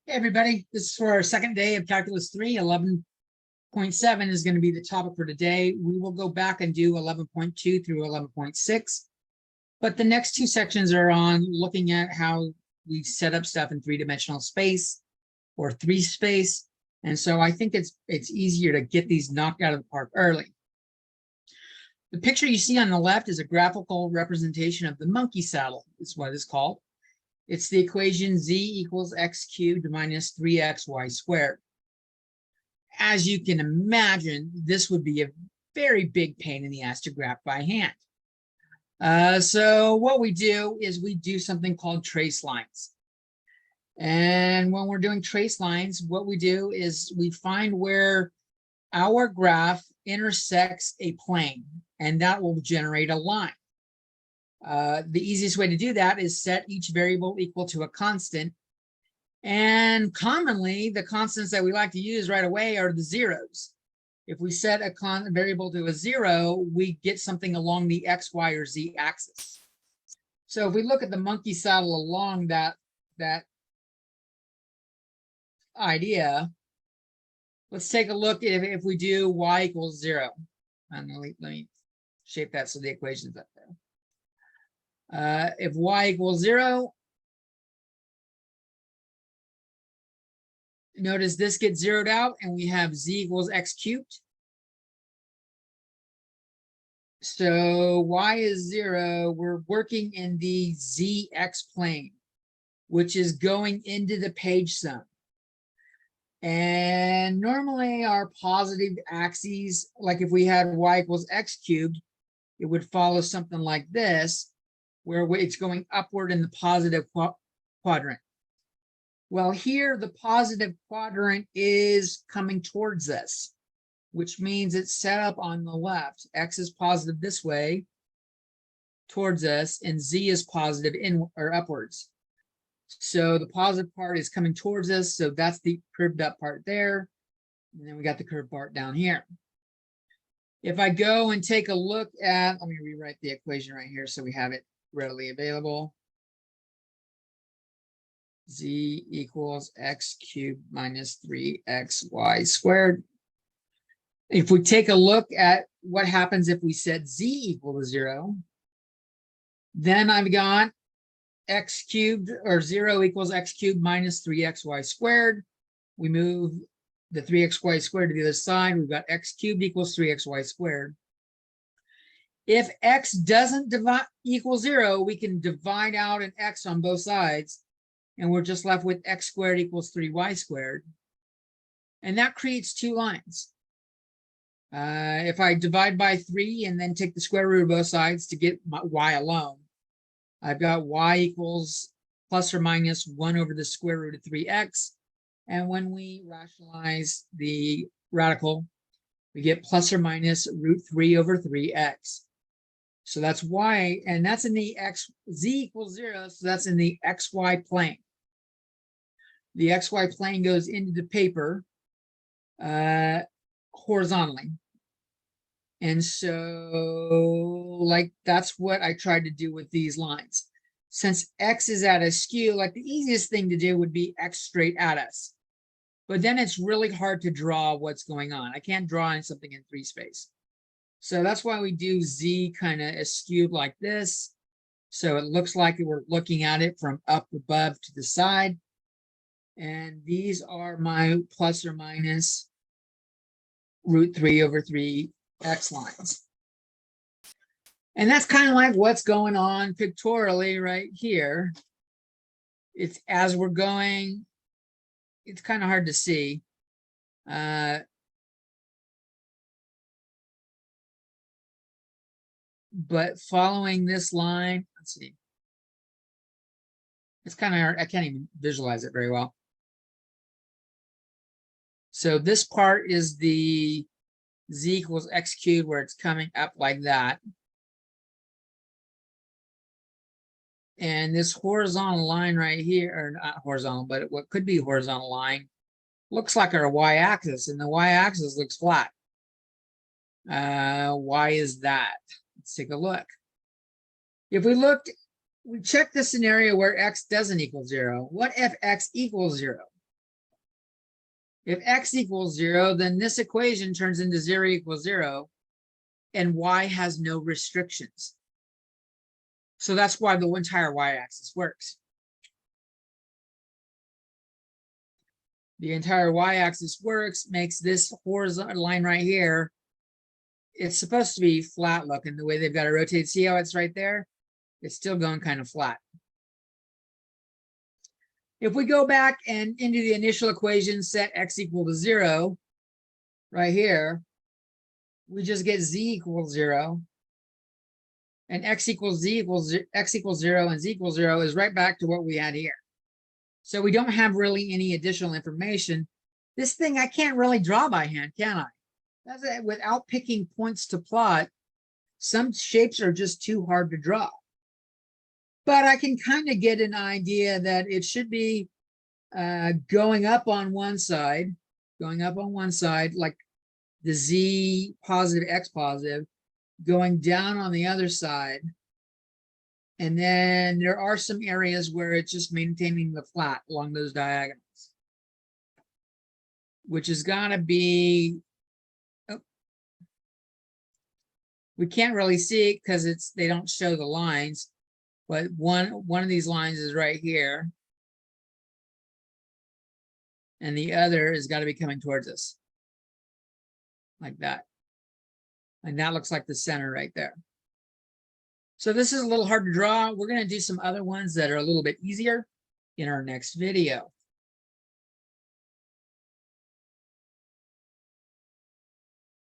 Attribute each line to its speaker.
Speaker 1: Hey everybody, this is for our second day of Calculus 3. 11.7 is going to be the topic for today. We will go back and do 11.2 through 11.6. But the next two sections are on looking at how we set up stuff in three-dimensional space or three space. And so I think it's easier to get these knocked out of the park early. The picture you see on the left is a graphical representation of the monkey saddle, is what it's called. It's the equation z equals x cubed minus 3xy squared. As you can imagine, this would be a very big pain in the ass to graph by hand. So what we do is we do something called trace lines. And when we're doing trace lines, what we do is we find where our graph intersects a plane, and that will generate a line. The easiest way to do that is set each variable equal to a constant. And commonly, the constants that we like to use right away are the zeros. If we set a variable to a 0, we get something along the x, y, or z axis. So if we look at the monkey saddle along that idea, let's take a look at if we do y equals 0. And let me shape that so the equation's up there. If y equals 0, notice this gets zeroed out and we have z equals x cubed. So y is 0. We're working in the zx plane, which is going into the page sum. And normally our positive axes, like if we had y equals x cubed, it would follow something like this, where it's going upward in the positive quadrant. Well, here the positive quadrant is coming towards us, which means it's set up on the left. X is positive this way towards us, and Z is positive in or upwards. So the positive part is coming towards us, so that's the curved up part there. And then we got the curved part down here. If I go and take a look at, let me rewrite the equation right here so we have it readily available. Z equals x cubed minus 3xy squared. If we take a look at what happens if we set z equal to 0, then I've got x cubed, or 0 equals x cubed minus 3xy squared. We move the 3xy squared to the other side. We've got x cubed equals 3xy squared. If x doesn't equal 0, we can divide out an x on both sides, and we're just left with x squared equals 3y squared. And that creates two lines. If I divide by 3 and then take the square root of both sides to get my y alone, I've got y equals plus or minus 1 over the square root of 3x. And when we rationalize the radical, we get plus or minus root 3 over 3x. So that's y, and that's in the z equals 0, so that's in the xy plane. The xy plane goes into the paper horizontally. And so, like, that's what I tried to do with these lines. Since x is at a skew, like the easiest thing to do would be x straight at us. But then it's really hard to draw what's going on. I can't draw in something in 3 space. So that's why we do z kind of askewed like this. So it looks like we're looking at it from up above to the side. And these are my plus or minus root 3 over 3x lines. And that's kind of like what's going on pictorially right here. It's as we're going, it's kind of hard to see. But following this line, let's see. It's kind of hard. I can't even visualize it very well. So this part is the z equals x cubed, where it's coming up like that. And this horizontal line right here, or not horizontal, but what could be a horizontal line, looks like our y-axis, and the y-axis looks flat. Why is that? Let's take a look. If we check the scenario where x doesn't equal 0. What if x equals 0? If x equals 0, then this equation turns into 0 equals 0, and y has no restrictions. So that's why the entire y-axis works. The entire y-axis works, makes this horizontal line right here, it's supposed to be flat looking the way they've got it rotated. See how it's right there? It's still going kind of flat. If we go back and into the initial equation, set x equal to 0, right here, we just get z equals 0. And x equals 0 and z equals 0 is right back to what we had here. So we don't have really any additional information. This thing I can't really draw by hand, can I? That's it. Without picking points to plot, some shapes are just too hard to draw. But I can kind of get an idea that it should be going up on one side, like the z positive, x positive, going down on the other side. And then there are some areas where it's just maintaining the flat along those diagonals, which is going to be, oh, we can't really see it because they don't show the lines, but one of these lines is right here. And the other has got to be coming towards us like that. And that looks like the center right there. So this is a little hard to draw. We're going to do some other ones that are a little bit easier in our next video.